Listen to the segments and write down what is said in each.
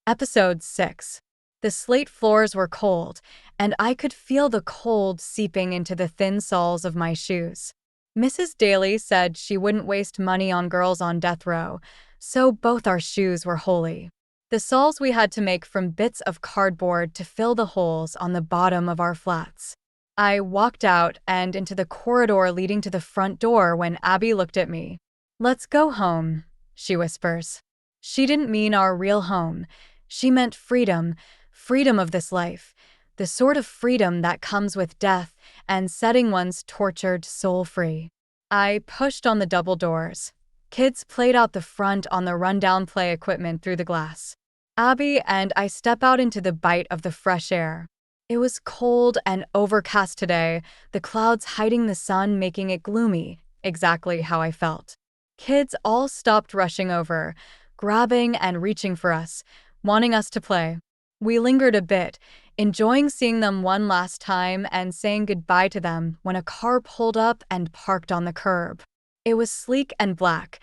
Episode 6. The slate floors were cold, and I could feel the cold seeping into the thin soles of my shoes. Mrs. Daly said she wouldn't waste money on girls on death row, so both our shoes were holy. The soles we had to make from bits of cardboard to fill the holes on the bottom of our flats. I walked out and into the corridor leading to the front door when Abbie looked at me. "Let's go home," she whispers. She didn't mean our real home. She meant freedom, freedom of this life, the sort of freedom that comes with death and setting one's tortured soul free. I pushed on the double doors. Kids played out the front on the rundown play equipment through the glass. Abbie and I step out into the bite of the fresh air. It was cold and overcast today, the clouds hiding the sun, making it gloomy, exactly how I felt. Kids all stopped rushing over, grabbing and reaching for us, wanting us to play. We lingered a bit, enjoying seeing them one last time and saying goodbye to them when a car pulled up and parked on the curb. It was sleek and black,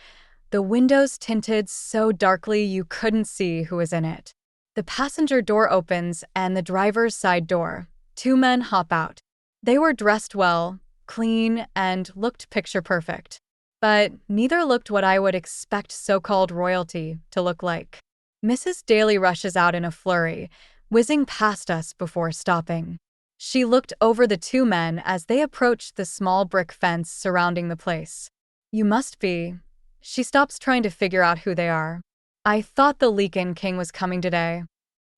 the windows tinted so darkly you couldn't see who was in it. The passenger door opens and the driver's side door. Two men hop out. They were dressed well, clean, and looked picture perfect. But neither looked what I would expect so-called royalty to look like. Mrs. Daly rushes out in a flurry, whizzing past us before stopping. She looked over the two men as they approached the small brick fence surrounding the place. "You must be..." She stops trying to figure out who they are. "I thought the Lycan king was coming today,"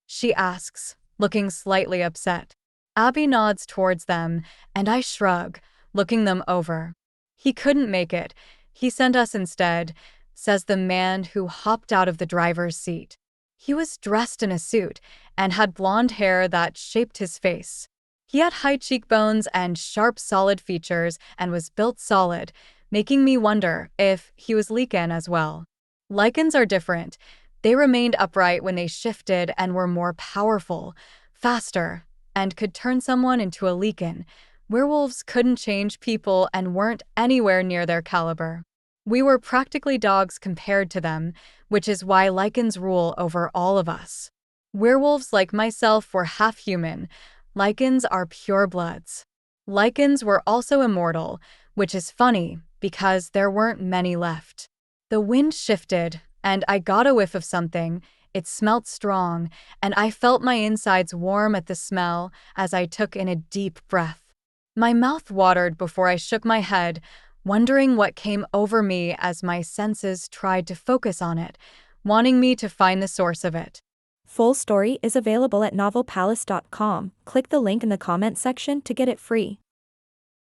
she asks, looking slightly upset. Abbie nods towards them, and I shrug, looking them over. "He couldn't make it. He sent us instead," says the man who hopped out of the driver's seat. He was dressed in a suit and had blonde hair that shaped his face. He had high cheekbones and sharp, solid features and was built solid, making me wonder if he was Lycan as well. Lycans are different. They remained upright when they shifted and were more powerful, faster, and could turn someone into a Lycan. Werewolves couldn't change people and weren't anywhere near their caliber. We were practically dogs compared to them, which is why Lycans rule over all of us. Werewolves like myself were half human. Lycans are purebloods. Lycans were also immortal, which is funny because there weren't many left. The wind shifted, and I got a whiff of something. It smelt strong, and I felt my insides warm at the smell as I took in a deep breath. My mouth watered before I shook my head, wondering what came over me as my senses tried to focus on it, wanting me to find the source of it. Full story is available at novelpalace.com. Click the link in the comment section to get it free.